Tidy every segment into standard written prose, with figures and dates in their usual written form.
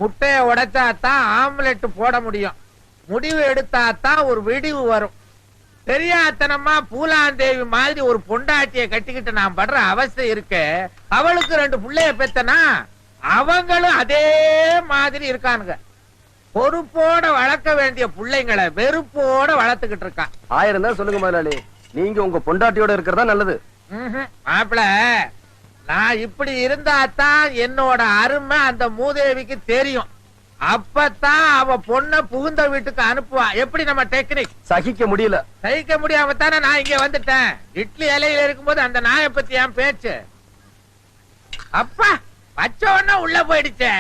முட்டைய உடைச்சாதான் ஆம்லெட் போட முடியும். முடிவு எடுத்தாதான் ஒரு விடிவு வரும். தெரியாதனமா பூலாந்தேவி மாதிரி ஒரு பொண்டாட்டிய கட்டிக்கிட்டு நான் படுற அவஸ்தை இருக்கு. அவளுக்கு 2 புள்ளைய பெத்தனா அவங்களும் அதே மாதிரி இருக்கானுங்க. பொறுப்போட வளர்க்க வேண்டிய பிள்ளைங்களை வெறுப்போட வளர்த்துக்கிட்டு இருக்கான். 1000 தான் சொல்லுங்க முதலாளி, நீங்க உங்க பொண்டாட்டியோட இருக்கிறதா நல்லது. மாப்பிள, நான் இப்படி இருந்தாதான் என்னோட அருமை அந்த மூதேவிக்கு தெரியும். அப்பதான் அவ பொண்ண புகுந்த வீட்டுக்கு அனுப்புவா. எப்படி நம்ம டெக்னிக் சகிக்க முடியல. சகிக்க முடியாம தானே நான் இங்க வந்துட்டேன். இட்லி இலையில இருக்கும்போது அந்த நாயை பத்தி என் பேச்சு. அப்பா வச்ச உடனே உள்ள போயிடுச்சே.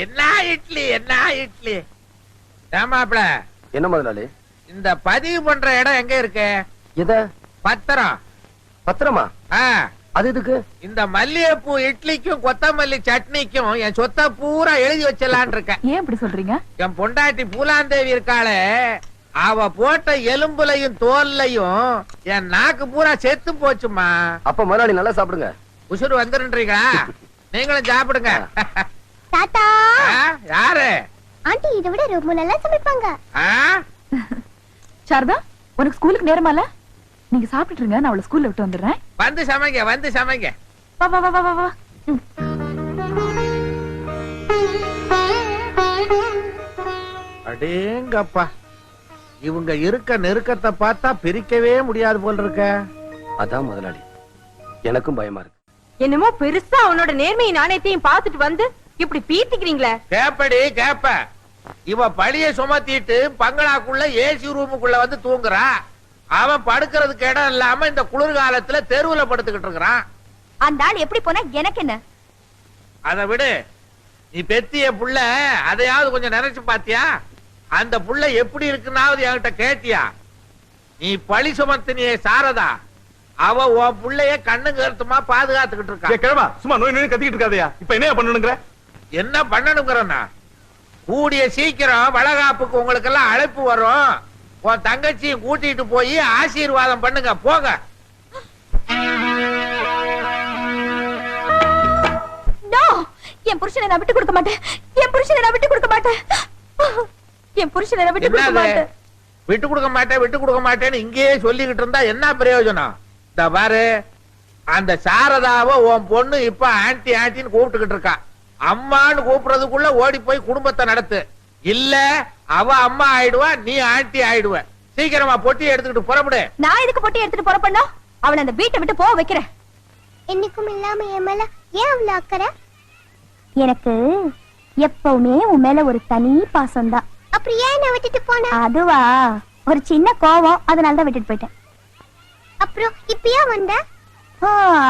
என்ன இட்லி என்ன இட்லி. மாப்பிள, என்ன முதலாளி? இந்த பதிவு பண்ற இடம் எங்க இருக்கு? எத? பத்திரம். பத்திரமா? அது எதுக்கு? இந்த மல்லிகைப்பூ இட்லிக்கும் கொத்தமல்லி சட்னிக்கும் என் சொத்தை பூரா எழுதி வச்சலான் இருக்கேன். ஏன் இப்படி சொல்றீங்க? என் பொண்டாட்டி பூலாந்தேவி இருக்காளே, அவ போட்ட எலும்புலையும் தோல்லையும் என் நாக்கு பூரா செத்து போச்சுமா. அப்ப முதலாளி நல்லா சாப்பிடுங்க. உசுறு வந்துருன்றீங்களா? நீங்களும் சாப்பிடுங்க. தாத்தா, யாரு? ஆண்டி இதை விட ரொம்ப நல்லா சமைப்பாங்க. சாரதா, உனக்கு ஸ்கூலுக்கு நேரமால? நீங்க சாப்பிட்டு இருங்க, நான் அவளை ஸ்கூல்ல விட்டு வந்துடுறேன். வந்து சமைங்க, வந்து சமைங்க. வா வா வா வா வா. அடேங்கப்பா, இவங்க இருக்க நெருக்கத்தை பார்த்தா பிரிக்கவே முடியாது போல் இருக்க. அதான் முதலாளி, எனக்கும் பயமா இருக்கு. என்னமோ பெருசா அவனோட நேர்மையை நாணயத்தையும் பார்த்துட்டு வந்து இப்படி பீத்திக்கிறீங்களே. கேப்படி கேப்ப. இவ பழிய சுமத்திட்டு பங்களாக்குள்ள ஏசி ரூமுக்குள்ள வந்து தூங்குறா. அவன் படுக்கிறதுக்கு இடம் இல்லாம இந்த குளிர்காலத்துல தெருவுல படுத்துக்கிட்டு இருக்கிறான். அந்த ஆள் எப்படி போனா எனக்கு என்ன? அதை விடு. நீ பெத்திய புள்ள அதையாவது கொஞ்சம் நினைச்சு பாத்தியா? அந்த புள்ள எப்படி இருக்குன்னாவது என்கிட்ட கேட்டியா? நீ பழி சுமத்தினியே சாரதா, அவ உன் புள்ளைய கண்ணு கருத்துமா பாதுகாத்துக்கிட்டு இருக்கா. கிழமா சும்மா நோய் நோய் கத்திக்கிட்டு இருக்காதயா. இப்ப என்ன பண்ணணுங்கிற? என்ன பண்ணணுங்கிறனா, கூடிய சீக்கிரம் வளகாப்புக்கு உங்களுக்கு எல்லாம் அழைப்பு வரும். உன் தங்கச்சியும் கூட்டிட்டு போய் ஆசீர்வாதம் பண்ணுங்க. போங்க. என் புருஷனை நான் விட்டு கொடுக்க மாட்டேன். என் புருஷனை நான் விட்டு கொடுக்க மாட்டேன். என் புருஷனை நான் விட்டு கொடுக்க மாட்டேன். விட்டு கொடுக்க மாட்டேன் விட்டு கொடுக்க மாட்டேன்னு இங்கேயே சொல்லிக்கிட்டு இருந்தா என்ன பிரயோஜனம்? இந்த பாரு, அந்த சாரதாவை உன் பொண்ணு இப்ப ஆன்டி ஆன்டின்னு கூப்பிட்டுக்கிட்டு இருக்கா. அம்மான்னு கூப்பிடுறதுக்குள்ள ஓடி போய் குடும்பத்தை நடத்து. இல்ல அவ அம்மா ஆயிடுவா, நீ ஆன்டி ஆயிடுவ. சீக்கிரமா பொட்டி எடுத்துக்கிட்டு புறப்படு. நான் எதுக்கு பொட்டி எடுத்துட்டு புறப்படா? அவளை அந்த வீட்டை விட்டு போக வைக்கிறேன். என்னைக்கும் இல்லாம என் மேல ஏன் அவ்வளவு அக்கறை? எனக்கு எப்பவுமே உன் மேல ஒரு தனி பாசம் தான். அப்படி ஏன் என்ன விட்டுட்டு போன? அதுவா, ஒரு சின்ன கோவம், அதனாலதான் விட்டுட்டு போயிட்டேன். அப்புறம் இப்பயா வந்த?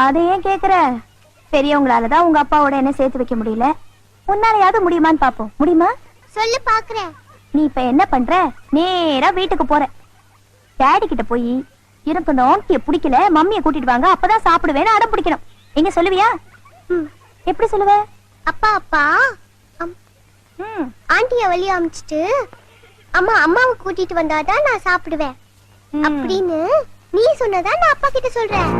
அதை ஏன் கேக்குற? பெரியவங்களாலதான் உங்க அப்பாவோட என்ன சேர்த்து வைக்க முடியல. உன்னாலையாவது முடியுமான்னு பாப்போம். முடியுமா? சொல்லு பாக்குறேன். நீ இப்ப என்ன பண்ற? நேரா வீட்டுக்கு போற. டாடி கிட்ட போய் எனக்கு அந்த ஆண்டிய பிடிக்கல, மம்மியை கூட்டிட்டு வாங்க, அப்பதான் சாப்பிடுவேன்னு அடம் பிடிக்கணும். எங்க சொல்லுவியா? எப்படி சொல்லுவ? அப்பா அப்பா ஆண்டிய வழிய அமிச்சிட்டு அம்மா அம்மாவை கூட்டிட்டு வந்தாதான் நான் சாப்பிடுவேன் அப்படின்னு நீ சொன்னதா நான் அப்பா கிட்ட சொல்றேன்.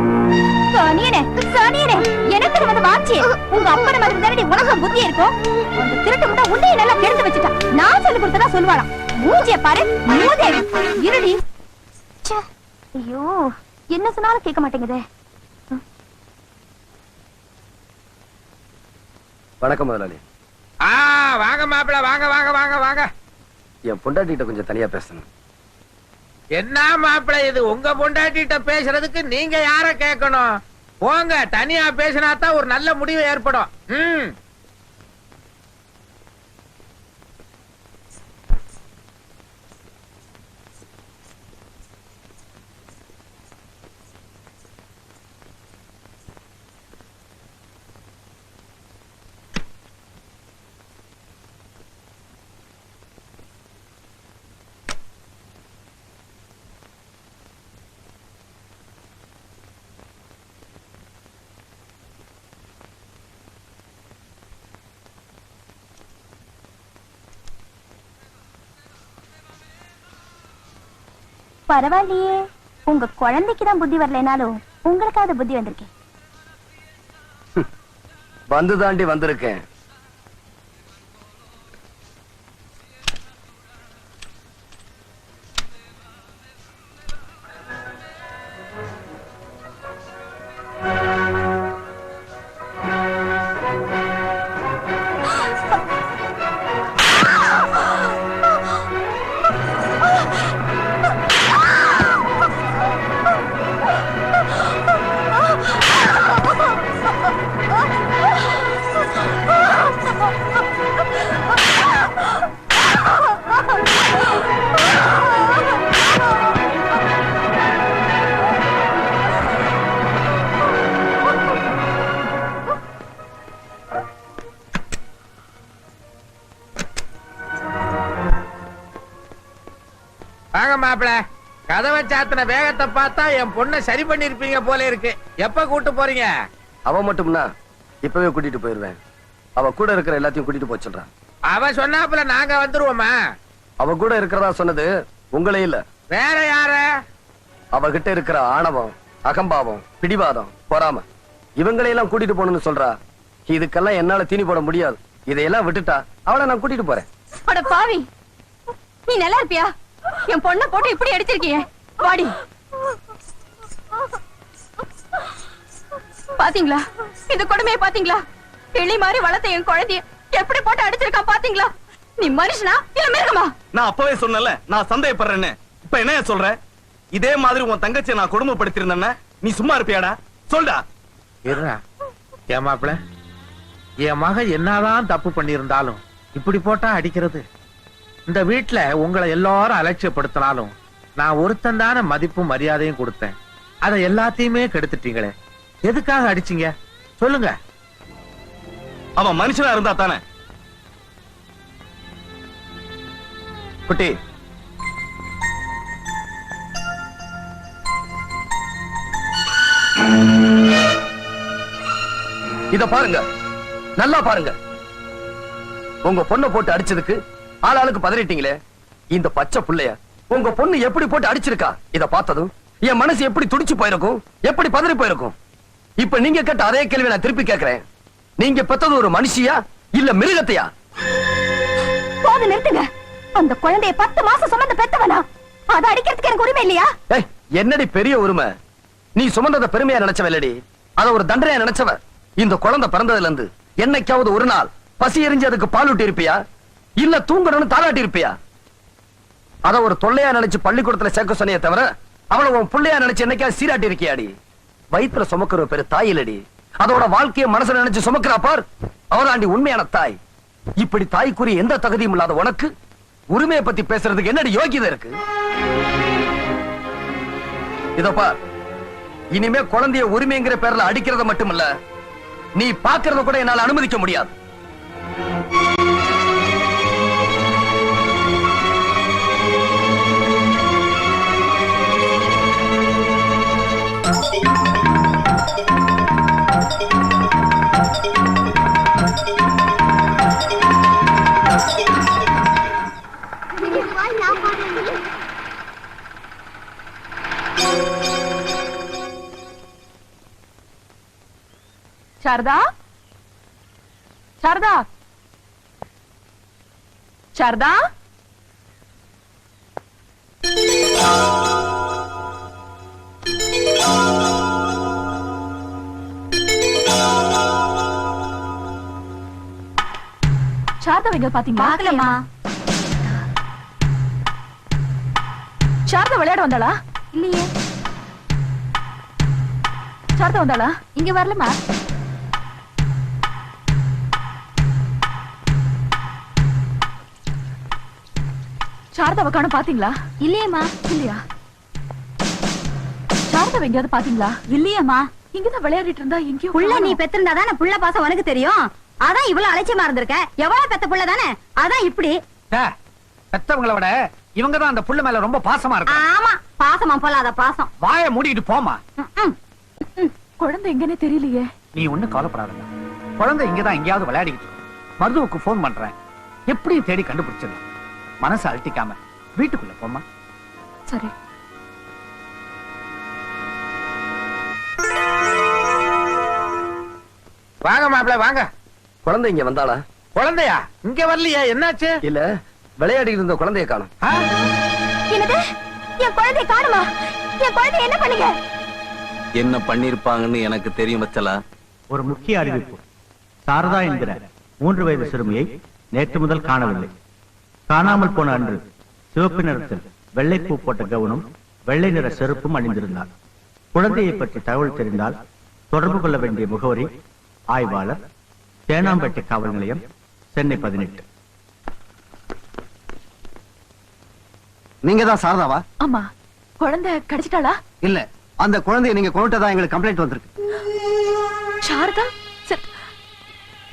எனக்கு வந்து வாச்சி உங்க அப்பா மாதிரி தானே உனக்கு புத்தி இருக்கும். அந்த திருட்டு முட்டை உன்னைய நல்லா கெடுத்து வச்சுட்டா. நான் சொல்லி கொடுத்ததா சொல்லுவாளாம். மூஞ்சிய பாரு, மூதேவி இருடி. ஐயோ, என்ன சொன்னாலும் கேட்க மாட்டேங்குதே. வணக்கம் முதலாளி. வாங்க மாப்பிள, வாங்க வாங்க வாங்க வாங்க. என் பொண்டாட்டிட்ட கொஞ்சம் தனியா பேசணும். என்ன மாப்பிள இது? உங்க பொண்டாட்டிட்ட பேசுறதுக்கு நீங்க யார கேட்கணும்? போங்க, தனியா பேசினாதான் ஒரு நல்ல முடிவு ஏற்படும். பரவாயில்லையே, உங்க குழந்தைக்கு தான் புத்தி வரலனாலும் உங்களுக்காவது புத்தி வந்திருக்கேன். வந்து தாண்டி வந்திருக்கேன். வாங்க மாப்பிள. கதவை சாத்தின வேகத்தை பார்த்தா என் பொண்ணை சரி பண்ணிருப்பீங்க போல இருக்கு. எப்ப கூட்டு போறீங்க? அவ மட்டும்னா இப்பவே கூட்டிட்டு போயிருவேன். அவ கூட இருக்கிற எல்லாத்தையும் கூட்டிட்டு போக சொல்றான். அவ சொன்னாப்புல நாங்க வந்துருவோமா? அவ கூட இருக்கிறதா சொன்னது உங்களே இல்ல, வேற யார? அவகிட்ட இருக்கிற ஆணவம், அகம்பாவம், பிடிவாதம், பொறாம இவங்களையெல்லாம் கூட்டிட்டு போகணும்னு சொல்றா. இதுக்கெல்லாம் என்னால தீனி போட முடியாது. இதையெல்லாம் விட்டுட்டா அவளை நான் கூட்டிட்டு போறேன். அட பாவி, நீ நல்லா இருப்பியா? என் பொண்ணை போட்டு இப்படி அடிச்சிருக்கியே. வாடி. பாத்தீங்களா இந்த கொடுமையை? பாத்தீங்களா கிளி மாதிரி வளர்த்த என் குழந்தைய எப்படி போட்டு அடிச்சிருக்கா? பாத்தீங்களா? நீ மனுஷனா இல்ல மிருகமா? நான் அப்பவே சொன்னல நான் சந்தேகப்படுறேன்னு. இப்ப என்ன சொல்ற? இதே மாதிரி உன் தங்கச்சியை நான் கொடுமைப்படுத்திருந்தேன்னா நீ சும்மா இருப்பியாடா? சொல்டா. இருடா. ஏன் மாப்பிள, என் மக என்னதான் தப்பு பண்ணியிருந்தாலும் இப்படி போட்டா அடிக்கிறது? இந்த வீட்டுல உங்களை எல்லாரும் அலட்சியப்படுத்தினாலும் நான் ஒருத்தன் தானே மதிப்பும் மரியாதையும் கொடுத்தேன். அதை எல்லாத்தையுமே கெடுத்துட்டீங்களே. எதுக்காக அடிச்சீங்க சொல்லுங்க? அவன் மனுஷனா இருந்தா தானே. குட்டி, இத பாருங்க, நல்லா பாருங்க. உங்க பொண்ணை போட்டு அடிச்சதுக்கு ஆளாளுக்கு பதறிட்டீங்களே. இந்த பச்சை புள்ளைய உங்க பொண்ணு எப்படி போட்டு அடிச்சிருக்கா இத பார்த்ததும் என் மனசு எப்படி துடிச்சு போயிருக்கும், எப்படி பதறி போயிருக்கும். இப்ப நீங்க கேட்ட அதே கேள்வி நான் திருப்பி கேட்கிறேன். நீங்க பெத்தது ஒரு மனுஷியா இல்ல மிருகத்தையா? போது நிறுத்துங்க. அந்த குழந்தைய 10 மாசம் சுமந்து பெத்தவனா? அதை அடிக்கிறதுக்கு எனக்கு உரிமை இல்லையா? ஏய், என்னடி பெரிய உரிமை? நீ சுமந்தத பெருமையா நினைச்சவ இல்லடி, அத ஒரு தண்டனையா நினைச்சவ. இந்த குழந்தை பிறந்ததுல இருந்து என்னைக்காவது ஒரு நாள் பசி எரிஞ்சு அதுக்கு பால் ஊட்டி இருப்பியா? இல்ல தூங்கணும்னு தாளாட்டி இருப்பியா? அத ஒரு தொல்லையா நினைச்சு பள்ளிக்கூடத்துல சேர்க்க சொன்னியே தவிர அவளை உன் பிள்ளையா நினைச்சு என்னைக்காவது சீராட்டி இருக்கியாடி? வயிற்றுல சுமக்கிற பேரு தாய் இல்லடி, அதோட வாழ்க்கைய மனசுல நினைச்சு சுமக்கிறா பார், அவராண்டி உண்மையான தாய். இப்படி தாய்க்குரிய எந்த தகுதியும் இல்லாத உனக்கு உரிமையை பத்தி பேசுறதுக்கு என்னடி யோகியதை இருக்கு? இதோ பார், இனிமே குழந்தைய உரிமைங்கிற பேர்ல அடிக்கிறத மட்டுமல்ல, நீ பாக்குறத கூட என்னால அனுமதிக்க முடியாது. சாரதா, சாரதா, சாரதா. சாரதா எங்க பாத்தீங்களா? பாக்கலமா. சாரதா விளையாட வந்தாளா? இல்லையே. சாரதா வந்தாளா? இங்க வரலமா. சாரதாவை காணோம், பாத்தீங்களா? இல்லையேமா. இல்லையா? சாரதாவை எங்கயாவது பாத்தீங்களா? இல்லையேமா. இங்கதான் விளையாடிட்டு இருந்தா. எங்கேயோ புள்ள நீ காணோம். பெத்திருந்தா தானே புள்ள பாசம் உனக்கு தெரியும். அதான் இவ்வளவு அலட்சியமா இருந்திருக்க. எவ்வளவு பெத்த புள்ள தானே, அதான் இப்படி. பெத்தவங்களை விட இவங்க தான் அந்த புள்ள மேல ரொம்ப பாசமா இருக்கு. ஆமா, பாசமா போலாத பாசம். வாயை மூடிட்டு போமா. குழந்தை எங்கன்னே தெரியலையே. நீ ஒண்ணு கவலைப்படாத, குழந்தை இங்கதான் எங்கேயாவது விளையாடிக்கிட்டு இருக்கு. மருதுவுக்கு போன் பண்றேன், எப்படியும் தேடி கண்டுபிடிச்சிடலாம். மனசை அழட்டிக்காம வீட்டுக்குள்ள போமா. சரி. வாங்க மாப்பிள வாங்க. குழந்தை இங்க வந்தாளா? குழந்தையா? இங்க வரலையா? என்னாச்சு? இல்ல, விளையாடி இருந்த குழந்தைய காணோம். என்னது? என் குழந்தை காணுமா? என் குழந்தை என்ன பண்ணீங்க? என்ன பண்ணிருப்பாங்கன்னு எனக்கு தெரியும் வச்சலா. ஒரு முக்கிய அறிவிப்பு. சாரதா என்கிற 3 வயது சிறுமியை நேற்று முதல் காணவில்லை. காணாமல் போன அன்று சிவப்பு நிறத்தில் வெள்ளைப்பூ போட்ட கவுனும் வெள்ளை நிற செருப்பும் அணிந்திருந்தார். குழந்தையை பற்றி தகவல் தெரிந்தால் தொடர்பு கொள்ள வேண்டிய முகவரி ஆய்வாளர், தேனாம்பேட்டை காவல் நிலையம், சென்னை 18. நீங்க தான் சாரதாவா? ஆமா. குழந்தை கிடைச்சிட்டாளா? இல்ல, அந்த குழந்தைய நீங்க கொண்டுட்டதா எங்களுக்கு கம்ப்ளைண்ட் வந்திருக்கு. சாரதா?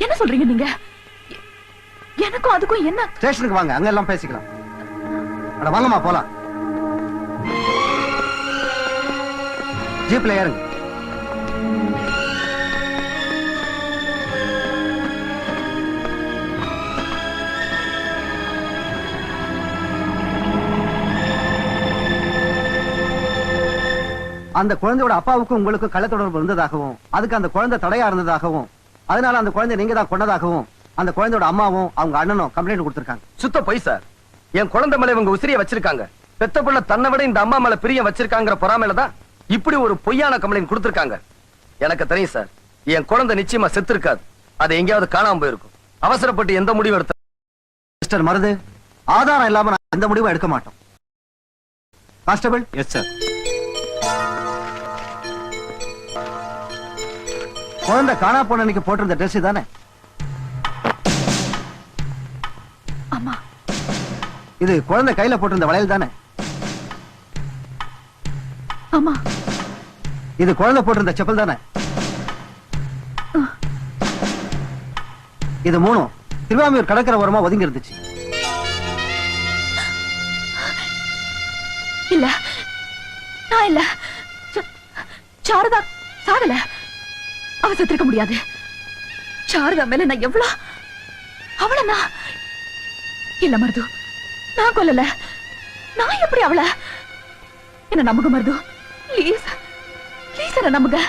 என்ன சொல்றீங்க நீங்க? எனக்கும் அதுக்கும் என்ன? ஸ்டேஷனுக்கு வாங்க, அங்க எல்லாம் பேசிக்கலாம். அட வாங்கம்மா போலாம். ஜீப்ல ஏறுங்க. அந்த குழந்தையோட அப்பாவுக்கும் உங்களுக்கு கள்ள தொடர்பு இருந்ததாகவும் அதுக்கு அந்த குழந்தை தடையா இருந்ததாகவும் அதனால அந்த குழந்தை நீங்க தான் கொண்டதாகவும் அந்த குழந்தையோட அம்மாவும் அவங்க அண்ணனும் கம்ப்ளைண்ட் கொடுத்திருக்காங்க. சுத்த பொய் சார். என் குழந்தை மேல இவங்க உசிரியை வச்சிருக்காங்க. பெத்த பிள்ளை தன்னை விட இந்த அம்மா மேல பிரியம் வச்சிருக்காங்கிற பொறாமையில தான் இப்படி ஒரு பொய்யான கம்ப்ளைண்ட் கொடுத்திருக்காங்க. எனக்கு தெரியும் சார், என் குழந்தை நிச்சயமா செத்து இருக்காது. அது எங்கேயாவது காணாம போயிருக்கும். அவசரப்பட்டு எந்த முடிவு எடுத்த மிஸ்டர் மருது, ஆதாரம் இல்லாம நான் எந்த முடிவும் எடுக்க மாட்டோம். கான்ஸ்டபிள். Yes sir. குழந்தை காணா போன அன்னைக்கு போட்டிருந்த ட்ரெஸ் தானே? அம்மா, இது குழந்தை கையில போட்டிருந்த வளையல் தானே? அம்மா, இது குழந்தை போட்டிருந்த செப்பல் தானே? இது மூணும் திருவாமியூர் கடற்கரை ஓரமா ஒதுங்கி இருந்துச்சு. இல்ல, நான் இல்ல. சாரதா சாகல. அவ செத்திருக்க முடியாது. சாரதா மேல நான் எவ்வளவு அவள நான் இல்ல மருது, நான் கொல்லல. நான் எப்படி அவள? என்ன நம்புங்க மருது, ப்ளீஸ் ப்ளீஸ் என்ன நம்புங்க.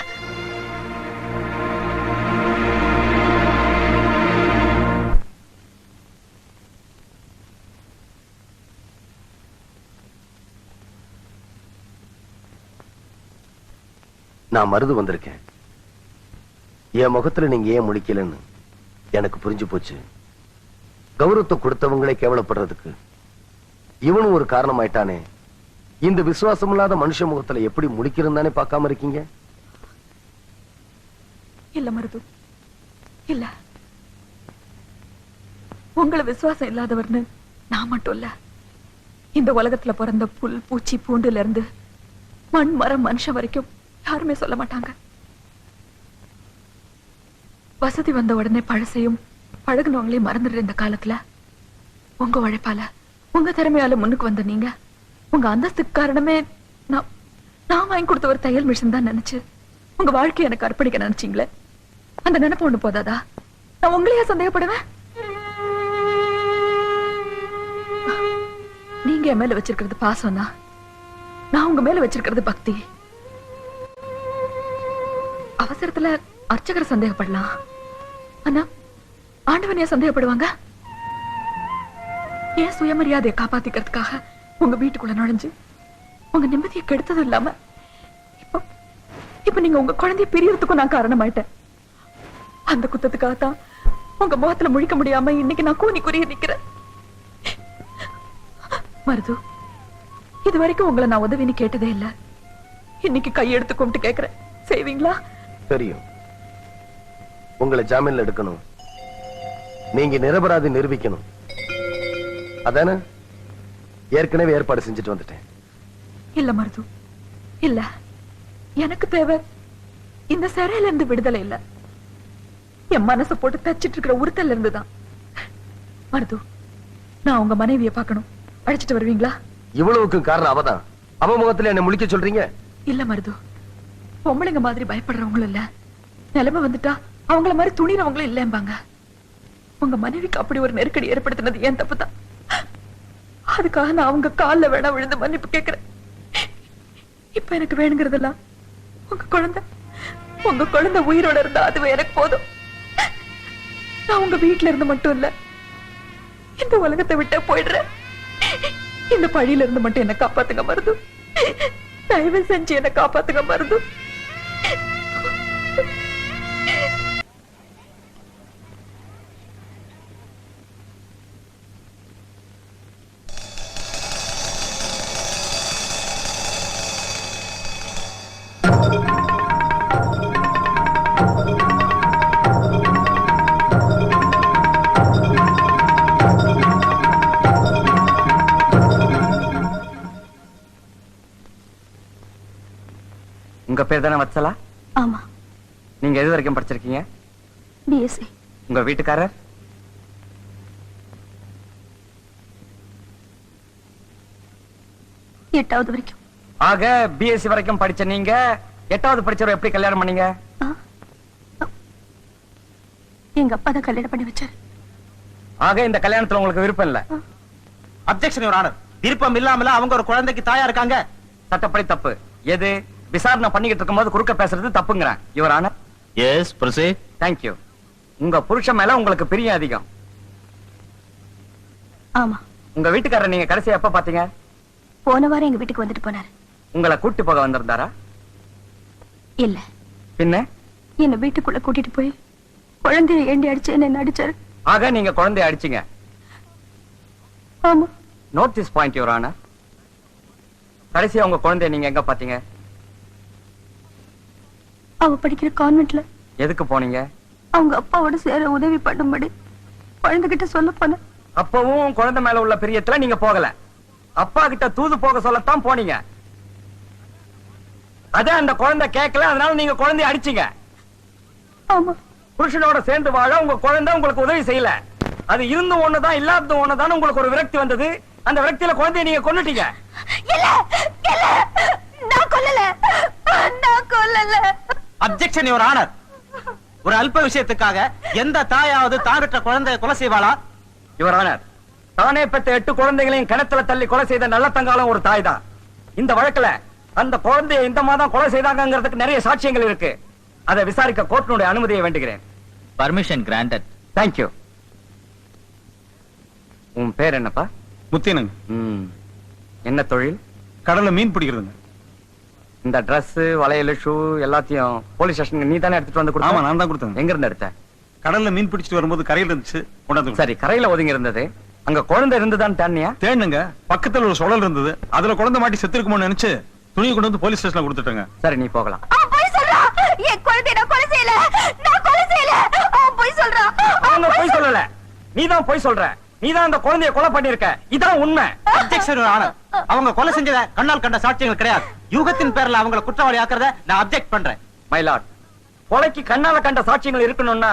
நான் மருது வந்திருக்கேன். என் முகத்துல நீங்க ஏன் முழிக்கலன்னு எனக்கு புரிஞ்சு போச்சு. கௌரவத்தை கொடுத்தவங்களே கேவலப்படுறதுக்கு இவனும் ஒரு காரணமாயிட்டானே. இந்த விசுவாசம் இல்லாத மனுஷ முகத்துல எப்படி முழிக்கிறதானே பார்க்காம இருக்கீங்க? இல்ல மருது, இல்ல. உங்களை விசுவாசம் இல்லாதவர்னு நான் மட்டும் இல்ல, இந்த உலகத்துல பிறந்த புல் பூச்சி பூண்டுல இருந்து மண் மரம் மனுஷன் வரைக்கும் யாருமே சொல்ல மாட்டாங்க. வசதி வந்த உடனே பழசையும் பழகுனவங்களையும் மறந்துடுற இந்த காலத்துல உங்க உழைப்பால உங்க திறமையால முன்னுக்கு வந்த நீங்க உங்க அந்தஸ்துக்கு காரணமே நான் வாங்கி கொடுத்த ஒரு தையல் மிஷின் தான் நினைச்சு உங்க வாழ்க்கையை எனக்கு அர்ப்பணிக்க நினைச்சீங்களே. அந்த நினைப்பு ஒண்ணு போதாதா? நான் உங்களையே சந்தேகப்படுவேன். நீங்க என் மேல வச்சிருக்கிறது பாசம் தான், நான் உங்க மேல வச்சிருக்கிறது பக்தி. அவசரத்துல அர்ச்சகரை சந்தேகப்படலாம், ஆனா ஆண்டவனைய சந்தேகப்படுவாங்க. ஏன் சுயமரியாதையை காப்பாத்திக்கிறதுக்காக உங்க வீட்டுக்குள்ள நுழைஞ்சு உங்க நிம்மதியை கெடுத்ததும் இல்லாம இப்ப நீங்க உங்க குழந்தைய பிரியறதுக்கும் நான் காரணமாயிட்டேன். அந்த குத்தத்துக்காகத்தான் உங்க முகத்துல முழிக்க முடியாம இன்னைக்கு நான் கூனி குறிய நிக்கிறேன். மருது, இது வரைக்கும் உங்களை நான் உதவின்னு கேட்டதே இல்ல. இன்னைக்கு கையெடுத்து கும்பிட்டு கேக்குறேன், செய்வீங்களா? தெரியும், உங்களை ஜாமீன்ல எடுக்கணும், நீங்க நிரபராதி நிரூபிக்கணும். அதானே ஏற்கனவே ஏற்பாடு செஞ்சுட்டு வந்துட்டேன். இல்ல மருது, இல்ல. எனக்கு தேவை இந்த சிறையில இருந்து விடுதலை இல்ல, என் மனசை போட்டு தச்சிட்டு இருக்கிற உறுத்தல்ல இருந்துதான். மருது, நான் உங்க மனைவியை பார்க்கணும், அழைச்சிட்டு வருவீங்களா? இவ்வளவுக்கு காரணம் அவதான். அவ முகத்துல என்ன முழிக்க சொல்றீங்க? இல்ல மருது, பொம்பளைங்க மாதிரி பயப்படுறவங்களும் இல்ல, நிலைமை வந்துட்டா அவங்கள மாதிரி துணிறவங்களும் இல்லம்பாங்க. உங்க மனைவிக்கு அப்படி ஒரு நெருக்கடி ஏற்படுத்தினது ஏன் தப்புதான். அதுக்காக நான் அவங்க கால்ல வேணா விழுந்து மன்னிப்பு கேட்கிறேன். இப்ப எனக்கு வேணுங்கிறதெல்லாம் உங்க குழந்தை உயிரோட இருந்தா அதுவே எனக்கு போதும். நான் உங்க வீட்டுல இருந்து மட்டும் இல்ல, இந்த உலகத்தை விட்டு போயிடுறேன். இந்த பழியில இருந்து மட்டும் என்ன காப்பாத்துங்க மருது, தயவு செஞ்சு என்ன காப்பாத்துங்க மருது. உங்க பேர் தானே வத்சலா? ஆமா. நீங்க எது வரைக்கும் படிச்சிருக்கீங்க? பிஎஸ்சி. உங்க வீட்டுக்காரர்? எட்டாவது வரைக்கும். ஆக பிஎஸ்சி வரைக்கும் படிச்ச நீங்க 8வது படிச்சவரை எப்படி கல்யாணம் பண்ணீங்க? எங்க அப்பா தான் கல்யாணம் பண்ணி வச்சாரு. ஆக இந்த கல்யாணத்துல உங்களுக்கு விருப்பம் இல்ல. Objection your honour. விருப்பம் இல்லாமல அவங்க ஒரு குழந்தைக்கு தாயா இருக்காங்க. சட்டப்படி தப்பு. எது? விசாரணை பண்ணிக்கிட்டு இருக்கும்போது குறுக்க பேசுறது தப்புங்கிறேன் your honour. Yes proceed. Thank you. உங்க புருஷன் மேல உங்களுக்கு பிரியம் அதிகம். ஆமா. உங்க வீட்டுக்காரர் நீங்க கடைசியா எப்ப பாத்தீங்க? போன வாரம் எங்க வீட்டுக்கு வந்துட்டு போனாரு. உங்களை கூட்டி போக வந்திருந்தாரா? இல்ல. பின்ன? என்ன வீட்டுக்குள்ள கூட்டிட்டு போய் குழந்தைய ஏண்டி அடிச்சு என்ன அடிச்சாரு. ஆக நீங்க குழந்தைய அடிச்சீங்க. ஆமா. Note this point your honour. கடைசியா உங்க குழந்தைய நீங்க எங்க பாத்தீங்க? அவ படிக்கிற கான்வென்ட்ல. எதுக்கு போனீங்க? அவங்க அப்பாவோட சேர உதவி பண்ணும்படி குழந்தைகிட்ட சொல்ல போன. அப்பவும் குழந்தை மேல உள்ள பிரியத்துல நீங்க போகல. அப்பா கிட்ட தூது போக சொல்லத்தான் போனீங்க. அத அந்த குழந்தை கேட்கல, அதனால நீங்க குழந்தைய அடிச்சீங்க. ஆமா. புருஷனோட சேர்ந்து வாழ உங்க குழந்தை உங்களுக்கு உதவி செய்யல. அது இருந்து ஒண்ணுதான் இல்லாத ஒண்ணுதான் உங்களுக்கு ஒரு விரக்தி வந்தது. அந்த விரக்தியில குழந்தைய நீங்க கொன்னுட்டீங்க. இல்ல இல்ல நான் கொல்லல. நான் கொல்லல. Objection your honour. ஒரு அல்ப விஷயத்துக்காக எந்த தாயாவது தான் பெற்ற குழந்தையை கொலை செய்வாளா? யுவர் ஆனர், தானே பெற்ற 8 குழந்தைகளையும் கிணத்துல தள்ளி கொலை செய்த நல்ல தங்காலும் ஒரு தாய் தான். இந்த வழக்குல அந்த குழந்தையை இந்த மாதம் கொலை செய்தாங்கிறதுக்கு நிறைய சாட்சியங்கள் இருக்கு. அதை விசாரிக்க கோர்ட்டினுடைய அனுமதியை வேண்டுகிறேன். Permission granted. தேங்க்யூ. உன் பேர் என்னப்பா? முத்தியனுங்க. என்ன தொழில்? கடல்ல மீன் பிடிக்கிறதுங்க. இந்த Dress வளையல் ஷூ எல்லாத்தையும் போலீஸ் ஸ்டேஷனுக்கு நீ தானே எடுத்துட்டு வந்து கொடுத்த? ஆமா, நான் தான் கொடுத்தேன். எங்க இருந்து எடுத்த? கடல்ல மீன் பிடிச்சிட்டு வரும்போது கரையில இருந்துச்சு, கொண்டாந்து சரி, கரையில ஒதுங்கி இருந்தது. அங்க குழந்தை இருந்துதான் தேனியா? தேனுங்க. பக்கத்துல ஒரு சுழல் இருந்தது, அதுல குழந்தை மாட்டி செத்து இருக்குமோன்னு நினைச்சு துணியை கொண்டு வந்து போலீஸ் ஸ்டேஷன்ல கொடுத்துட்டேங்க. சரி, நீ போகலாம். அவன் போய் சொல்றா. என் குழந்தைய நான் கொலை செய்யல. நான் கொலை செய்யல. அவன் போய் சொல்றா. அவங்க போய் சொல்லல, நீதான் போய் சொல்ற. நீதான் அந்த குழந்தைய கொலை பண்ணிருக்க. இதான் உண்மை. Objection your honour. அவங்க கொலை செஞ்சத கண்ணால் கண்ட சாட்சியங்கள் கிடையாது. யூகத்தின் பேர்ல அவங்களை குற்றவாளி ஆக்குறத நான் அப்ஜெக்ட் பண்றேன். மை லார்ட், கொலைக்கு கண்ணால கண்ட சாட்சியங்கள் இருக்கணும்னா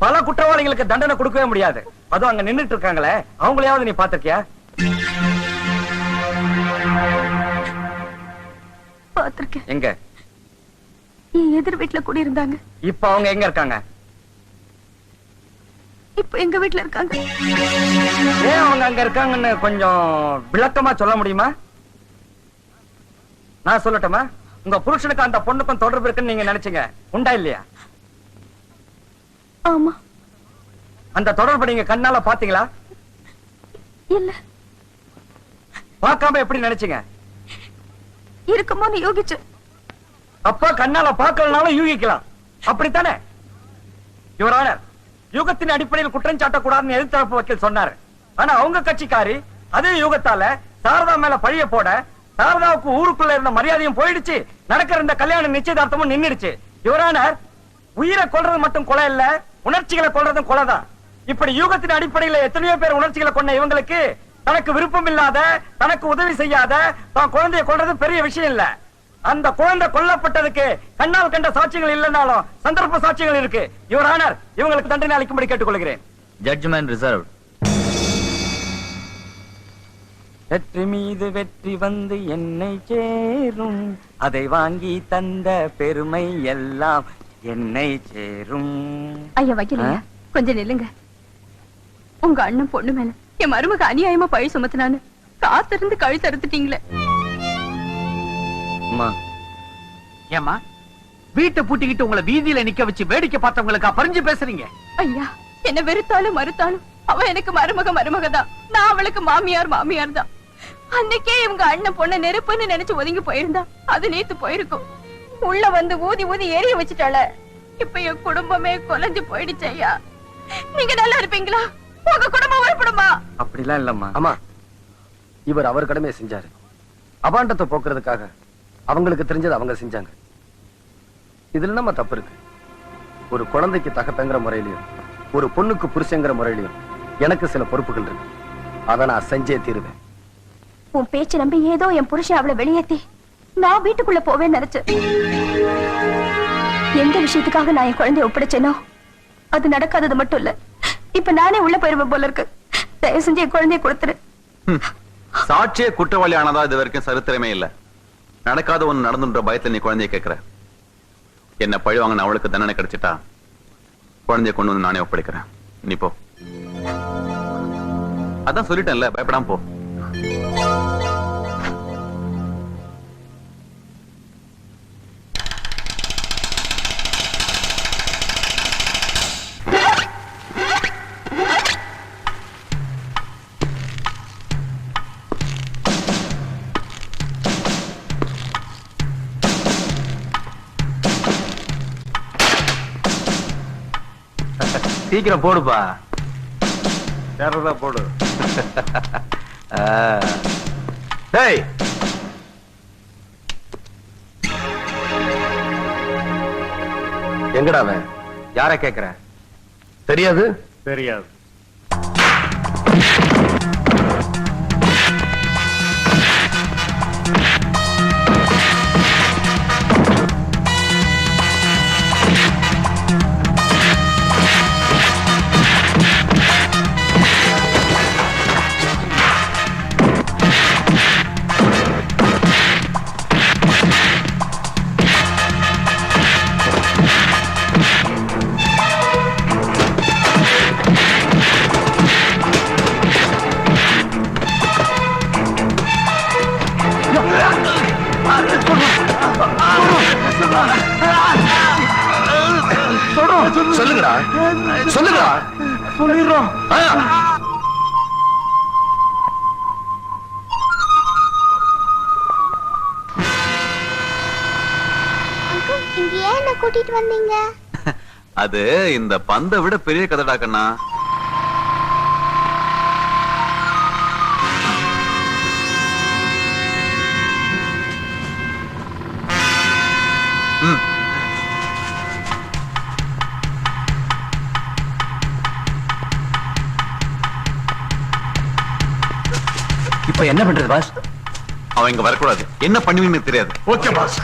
பல குற்றவாளிகளுக்கு தண்டனை கொடுக்கவே முடியாது. அதுவும் அங்க நின்னுட்டு இருக்காங்களே, அவங்களையாவது நீ பாத்திருக்கியா? பாத்திருக்கேன். எங்க? என் எதிர் வீட்டுல கூடி இருந்தாங்க. இப்ப அவங்க எங்க இருக்காங்க? இப்ப எங்க வீட்டுல இருக்காங்க. ஏன் அவங்க அங்க இருக்காங்கன்னு கொஞ்சம் விளக்கமா சொல்ல முடியுமா? நான் சொல்லட்டுமா? உங்க புருஷனுக்கு அந்த பொண்ணுக்கும் தொடர்பு இருக்குன்னு நீங்க நினைச்சீங்க, உண்டா இல்லையா? ஆமா. அந்த தொடர்பு நீங்க கண்ணால பாத்தீங்களா? இல்ல. பார்க்காம எப்படி நினைச்சீங்க? இருக்குமோன்னு யோகிச்சு. அப்பா கண்ணால பார்க்கலனாலும் யூகிக்கலாம், அப்படித்தானே? யுவர் ஆனர், யூகத்தின் அடிப்படையில் குற்றம் சாட்டக்கூடாதுன்னு எதிர்த்தரப்பு வக்கீல் சொன்னாரு. ஆனா அவங்க கட்சிக்காரி அதே யூகத்தால சாரதா மேல பழிய போட, சாரதாவுக்கு ஊருக்குள்ள இருந்த மரியாதையும் போயிடுச்சு, நடக்கிற இந்த கல்யாண நிச்சயதார்த்தமும் நின்னுடுச்சு. யுவர் ஆனர், உயிரை கொல்றது மட்டும் கொலை இல்ல, உணர்ச்சிகளை கொல்றதும் கொலைதான். இப்படி யூகத்தின் அடிப்படையில் எத்தனையோ பேர் உணர்ச்சிகளை கொண்ட இவங்களுக்கு தனக்கு விருப்பம் இல்லாத, தனக்கு உதவி செய்யாத தான் குழந்தைய கொல்றது பெரிய விஷயம் இல்ல. அந்த குழந்தை கொல்லப்பட்டதுக்கு கண்ணால் கண்ட சாட்சியங்கள் இல்லைனாலும் சந்தர்ப்ப சாட்சியங்கள் இருக்கு. யுவர் ஆனர், இவங்களுக்கு தண்டனை அளிக்கும்படி கேட்டுக்கொள்கிறேன். Judgment reserve. வெற்றி மீது வெற்றி வந்து என்னை சேரும், அதை வாங்கி தந்த பெருமை எல்லாம் என்னை சேரும். ஐயா வைக்கலையா, கொஞ்சம் நில்லுங்க. உங்க அண்ணன் பொண்ணு மேல என் மருமக அநியாயமா பழி சுமத்தினான்னு காத்திருந்து கழுத்து அறுத்துட்டீங்களே. அம்மா, ஏமா வீட்டை பூட்டிக்கிட்டு உங்களை வீதியில நிக்க வச்சு வேடிக்கை பார்த்தவங்களுக்கா பறிஞ்சு பேசுறீங்க? ஐயா, என்ன வெறுத்தாலும் மறுத்தாலும் அவ எனக்கு மருமக தான். நான் அவளுக்கு மாமியார் தான். அன்னைக்கே இவங்க அண்ணன் பொண்ண நெருப்புன்னு நினைச்சு ஒதுங்கி போயிருந்தா அது நேத்து போயிருக்கும். உள்ள வந்து ஊதி ஊதி எரிய வச்சுட்டாள. இப்ப என் குடும்பமே கொலைஞ்சு போயிடுச்சு. ஐயா, நீங்க நல்லா இருப்பீங்களா? உங்க குடும்பம் உருப்படுமா? அப்படிலாம் இல்லம்மா. அம்மா, இவர் அவர் கடமையை செஞ்சாரு. அபாண்டத்தை போக்குறதுக்காக அவங்களுக்கு தெரிஞ்சது அவங்க செஞ்சாங்க. இதுல நம்ம தப்பு இருக்கு. ஒரு குழந்தைக்கு தகப்பங்கிற முறையிலையும் ஒரு பொண்ணுக்கு புருஷங்கிற முறையிலையும் எனக்கு சில பொறுப்புகள் இருக்கு. அதை நான் செஞ்சே தீருவேன். உன் பேச்சு நம்பி ஏதோ என் புருஷன் அவளை வெளியேத்தி நான் வீட்டுக்குள்ள போவே நினைச்சேன். எந்த விஷயத்துக்காக நான் என் குழந்தைய ஒப்படைச்சேனோ அது நடக்காதது மட்டும் இல்ல, இப்ப நானே உள்ள போயிருவேன் போல இருக்கு. தயவு செஞ்சு என் குழந்தைய கொடுத்துரு. சாட்சியே குற்றவாளி ஆனதா இது வரைக்கும் சரித்திரமே இல்ல. நடக்காத ஒண்ணு நடந்துன்ற பயத்துல நீ குழந்தைய கேட்கிற. என்ன பழி வாங்கின அவளுக்கு தண்டனை கிடைச்சிட்டா குழந்தைய கொண்டு வந்து நானே ஒப்படைக்கிறேன். நீ போ. அதான் சொல்லிட்டேன்ல, பயப்படாம போ. சீக்கிரம் போடுப்பா. போடு. டேய், எங்கடா அவன்? யார கேக்குற? தெரியாது. தெரியாது. சொல்லுங்கடா, சொல்லுங்கடா. சொல்லிடுறோம். இங்க ஏன் என்ன கூட்டிட்டு வந்தீங்க? அது இந்த பந்தை விட பெரிய கதைடா கண்ணா. இப்ப என்ன பண்றது பாஸ்? அவன் இங்க வரக்கூடாது. என்ன பண்ணுவீன்னு தெரியாது. Okay boss.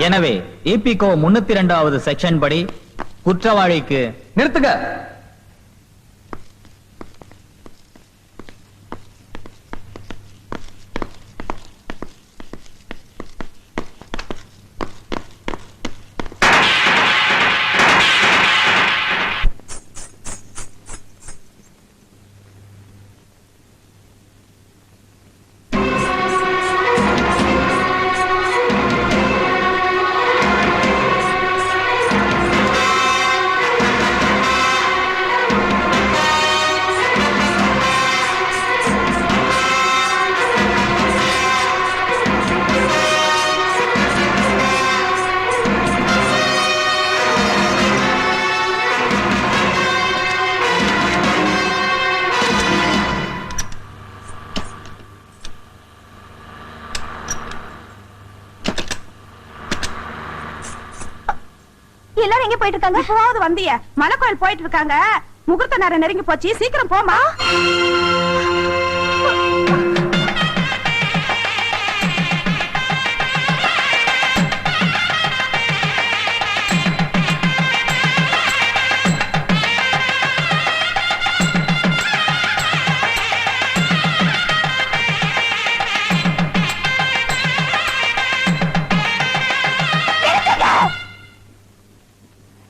எனவே இபிகோ 302வது செக்ஷன் படி குற்றவாளிக்கு நிறுத்துங்க. எல்லாரும் எங்க போயிட்டு இருக்காங்க? இப்போவாவது வந்திய மலைக்கோயில் போயிட்டு இருக்காங்க. முகூர்த்த நேரம் நெருங்கி போச்சு, சீக்கிரம் போமா.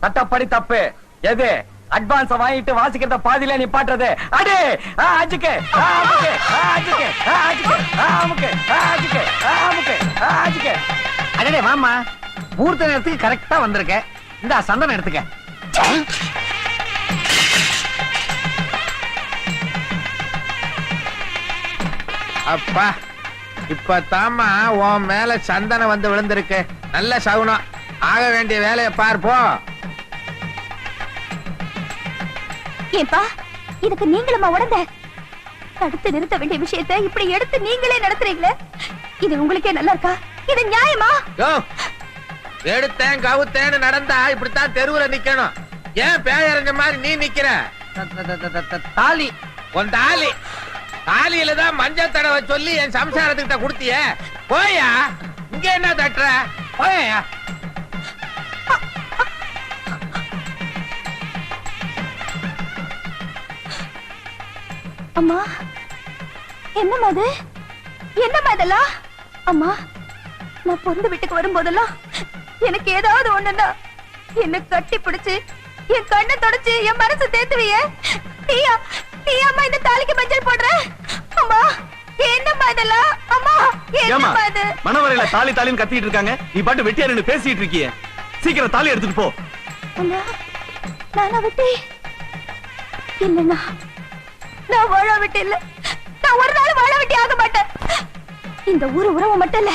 சட்டப்படி தப்பு. எது? அட்வான்ஸ் வாங்கிட்டு வாசிக்கிறத பாதியில நீ பாட்டுறது. அடே அஜுக்கு அமுக்கு அஜுக்கு அஜுக்கு அமுக்கு அஜுக்கு அமுக்கு அஜுக்கு. அடடே வாமா, முகூர்த்த நேரத்துக்கு கரெக்டா வந்திருக்க. இந்த சந்தனம் எடுத்துக்க. அப்பா இப்ப தாமா உன் மேல சந்தனம் வந்து விழுந்திருக்கு. நல்ல சகுனம். ஆக வேண்டிய வேலையை பார்ப்போம். ஏன்பா இதுக்கு நீங்களுமா உடந்த தடுத்து நிறுத்த வேண்டிய விஷயத்தை இப்படி எடுத்து நீங்களே நடத்துறீங்களே, இது உங்களுக்கே நல்லா இருக்கா? இது நியாயமா? எடுத்தேன் கவுத்தேன்னு நடந்தா இப்படித்தான் தெருவுல நிக்கணும். ஏன் பேயறிஞ்ச மாதிரி நீ நிக்கிற? தாலி உன் தாலி தாலியில தான் மஞ்சள் தடவை சொல்லி என் சம்சாரத்துக்கிட்ட கொடுத்திய. போயா, இங்க என்ன தட்டுற? போயா. அம்மா என்னம்மா அது? என்னம்மா இதெல்லாம்? அம்மா நான் பொண்ணு வீட்டுக்கு வரும்போதெல்லாம் எனக்கு ஏதாவது ஒண்ணுன்னா என்ன கட்டி பிடிச்சு என் கண்ணை தொடச்சு என் மனசு தேத்துவிய. நீயாம்மா இந்த தாலிக்கு மஞ்சள் போடுற? அம்மா என்னம்மா இதெல்லாம்? அம்மா என்னம்மா இது? மனவரையில தாலி தாலின்னு கத்திட்டு இருக்காங்க, நீ பாட்டு வெட்டியா நின்னு பேசிட்டு இருக்கியே. சீக்கிரம் தாலி எடுத்துட்டு போ. நானா விட்டு இல்லைண்ணா, நான் வாழ விட்டு இல்ல. நான் ஒரு நாள் வாழ விட்டு ஆக மாட்டேன். இந்த ஊரு உறவு மட்டும் இல்ல,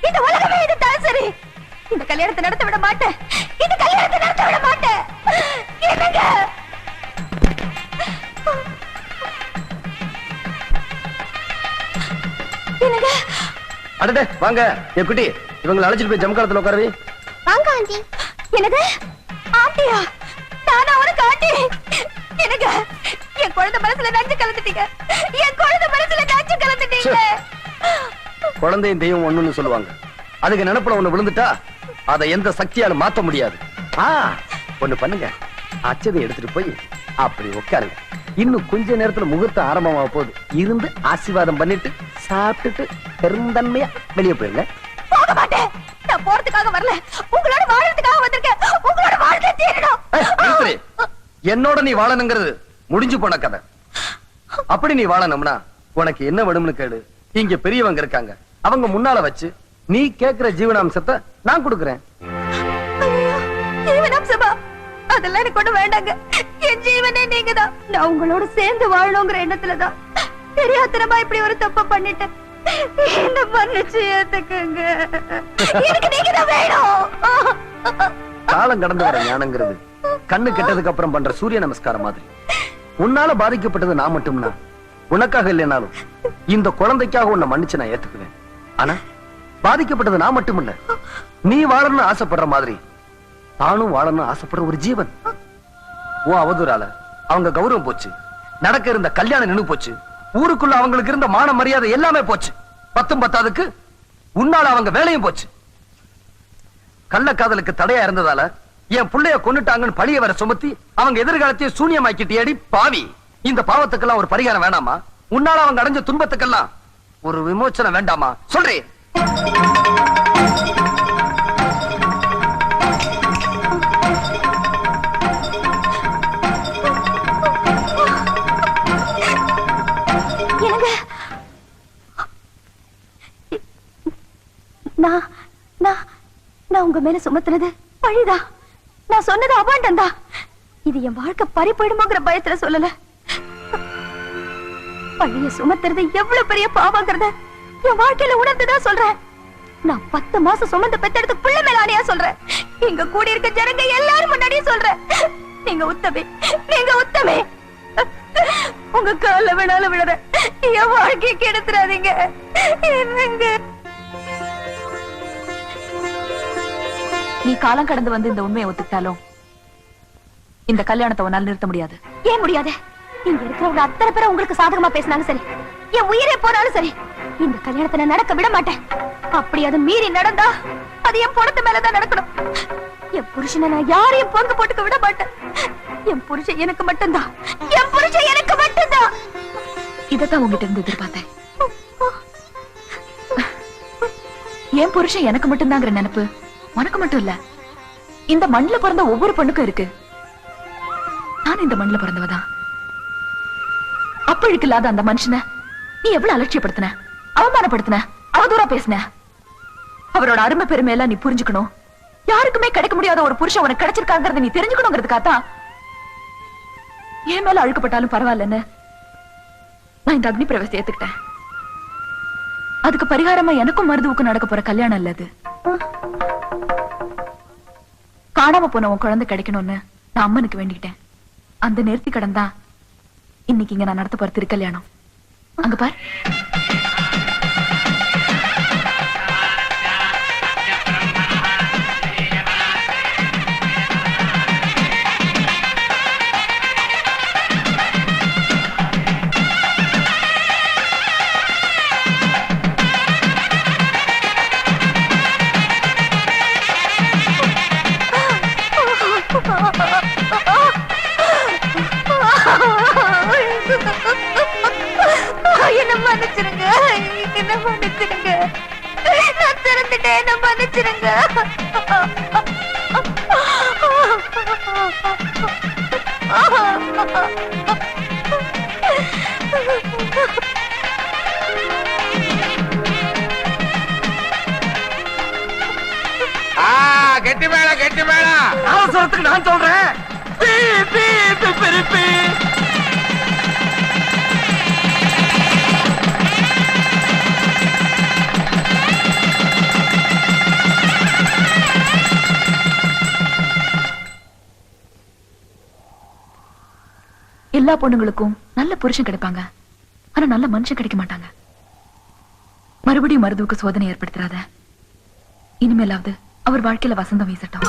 இந்த உலகமே இதுதான் சரி. இந்த கல்யாணத்தை நடத்த விட மாட்டேன். இந்த கல்யாணத்தை நடத்த விட மாட்டேன். என்னங்க என்னங்க? அடடே வாங்க. என் குட்டி, இவங்களை அழைச்சிட்டு போய் ஜம்காலத்துல உட்காரவி. வாங்க ஆண்டி. என்னது ஆண்டியா? நானா உனக்கு ஆண்டி? என்னங்க என் குழந்தை மனசுல நஞ்சு கலந்துட்டீங்க. என் குழந்தை மனசுல நஞ்சு கலந்துட்டீங்க. குழந்தையும் தெய்வம் ஒண்ணுன்னு சொல்லுவாங்க. அதுக்கு நினைப்புல ஒண்ணு விழுந்துட்டா அதை எந்த சக்தியால மாத்த முடியாது. ஒண்ணு பண்ணுங்க, அச்சதை எடுத்துட்டு போய் அப்படி உட்காருங்க. இன்னும் கொஞ்ச நேரத்துல முகூர்த்தம் ஆரம்பமாக போகுது. இருந்து ஆசீர்வாதம் பண்ணிட்டு சாப்பிட்டுட்டு பெருந்தன்மையா வெளியே போயிருங்க. போக மாட்டேன். நான் போறதுக்காக வரல, உங்களோட வாழறதுக்காக வந்திருக்கேன். உங்களோட வாழ்க்கை தீரணும். என்னோட நீ வாழணுங்கிறது முடிஞ்சு போன கதை. அப்படி நீ வாழணும்னா உனக்கு என்ன வேணும்னு கேளு. இங்க பெரியவங்க இருக்காங்க, அவங்க முன்னால வச்சு நீ கேக்குற ஜீவனாம்சத்தை நான் கொடுக்கறேன். ஜீவனாம்சமா? அதெல்லாம் எனக்கு ஒண்ணு வேண்டாங்க. என் ஜீவனே நீங்க தான். நான் உங்களோட சேர்ந்து வாழணுங்கிற எண்ணத்துலதான் தெரியாதனமா இப்படி ஒரு தப்ப பண்ணிட்டேன். என்ன மன்னிச்சு ஏத்துக்குங்க. எனக்கு நீங்க தான் வேணும். காலம் கடந்து வர ஞானங்கிறது கண்ணு கெட்டதுக்கு அப்புறம் பண்ற சூரிய நமஸ்காரம் மாதிரி. உன்னால பாதிக்கப்பட்டது நான் மட்டும்னா, உனக்காக இல்லைனாலும் இந்த குழந்தைக்காக உன்னை மன்னிச்சு நான் ஏத்துக்குவேன். ஆனா பாதிக்கப்பட்டது நான் மட்டும் இல்ல, நீ வாழணும்னு ஆசைப்படுற மாதிரி தானும் வாழணும்னு ஆசைப்படுற ஒரு ஜீவன். ஓ அவதூறால அவங்க கௌரவம் போச்சு, நடக்க இருந்த கல்யாணம் நின்னு போச்சு, ஊருக்குள்ள அவங்களுக்கு இருந்த மான மரியாதை எல்லாமே போச்சு. 10 பத்தாதுக்கு உன்னால அவங்க வேலையும் போச்சு. கள்ளக்காதலுக்கு தடையா இருந்ததால என் புள்ளைய கொன்னுட்டாங்கன்னு பழிய வர சுமத்தி அவங்க எதிர்காலத்தையே சூனியமாக்கிட்டியடி பாவி. இந்த பாவத்துக்கெல்லாம் ஒரு பரிகாரம் வேணாமா? உன்னால அவங்க அடைஞ்ச துன்பத்துக்கெல்லாம் ஒரு விமோச்சனம் வேண்டாமா? சொல்றேன். நான் உங்க மேல சுமத்துனது பழிதா. நான் சொன்னது அபாண்டந்தா. இது என் வாழ்க்கை பறி போயிடுமோங்கிற பயத்துல சொல்லல. பழிய சுமத்துறது எவ்வளவு பெரிய பாவங்கிறத என் வாழ்க்கையில உணர்ந்துதான் சொல்றேன். நான் 10 மாசம் சுமந்து பெத்தெடுத்து பிள்ளை மேல ஆணையா சொல்றேன். இங்க கூடி இருக்க ஜனங்க எல்லாரும் முன்னாடியே சொல்றேன். நீங்க உத்தமே, நீங்க உத்தமே. உங்க கால விடால விடுற என் வாழ்க்கையை கெடுத்துறாதீங்க. என்னங்க நீ காலம் கடந்து வந்து இந்த உண்மையை ஒத்துக்கிட்டாலும் இந்த கல்யாணத்தை உன்னால் நிறுத்த முடியாது. ஏன் முடியாது? இங்க இருக்கிறவங்க அத்தனை பேரும் உங்களுக்கு சாதகமா பேசினாலும் சரி, என் உயிரே போனாலும் சரி, இந்த கல்யாணத்தை நான் நடக்க விட மாட்டேன். அப்படி அது மீறி நடந்தா அது என் பொணத்து மேலதான் நடக்கணும். என் புருஷனை நான் யாரையும் பங்கு போட்டுக்க விட மாட்டேன். என் புருஷன் எனக்கு மட்டும்தான். என் புருஷன் எனக்கு மட்டும்தான். இதத்தான் உங்ககிட்ட இருந்து எதிர்பார்த்தேன். என் புருஷன் எனக்கு மட்டும்தாங்கிற நினைப்பு உனக்கு மட்டும் இல்ல, இந்த மண்ணுல பிறந்த ஒவ்வொரு பொண்ணுக்கும் இருக்கு. நான் இந்த மண்ணுல பிறந்தவதான். அப்பழுக்கு இல்லாத அந்த மனுஷனை நீ எவ்வளவு அலட்சியப்படுத்தின, அவமானப்படுத்தின, அவதூறா பேசின. அவரோட அருமை பெருமையெல்லாம் நீ புரிஞ்சுக்கணும். யாருக்குமே கிடைக்க முடியாத ஒரு புருஷன் உனக்கு கிடைச்சிருக்காங்கிறத நீ தெரிஞ்சுக்கணுங்கிறதுக்காகத்தான் என் மேல அழுக்கப்பட்டாலும் பரவாயில்லன்னு நான் இந்த அக்னி பிரவேசத்தை ஏத்துக்கிட்டேன். அதுக்கு பரிகாரமா எனக்கும் மருதுவுக்கும் நடக்க போற கல்யாணம் இல்ல அது. காணாம போன உன் குழந்தை கிடைக்கணும்னு நான் அம்மனுக்கு வேண்டிக்கிட்டேன். அந்த நேர்த்தி கடன் தான் இன்னைக்கு இங்க நான் நடத்த போற திருக்கல்யாணம். அங்க பார். என்ன மன்னிச்சிருங்க, என்ன மன்னிச்சிருங்க. நான் திறந்துட்டேன், என்ன மன்னிச்சிருங்க. கெட்டி மேளம், கெட்டி மேளம். அவசரத்துக்கு நான் சொல்றேன். எல்லா பொண்ணுங்களுக்கும் நல்ல புருஷன் கிடைப்பாங்க, ஆனா நல்ல மனுஷன் கிடைக்க மாட்டாங்க. மறுபடியும் மருதுவுக்கு சோதனை ஏற்படுத்துறாத. இனிமேலாவது அவர் வாழ்க்கையில வசந்தம் வீசட்டும்.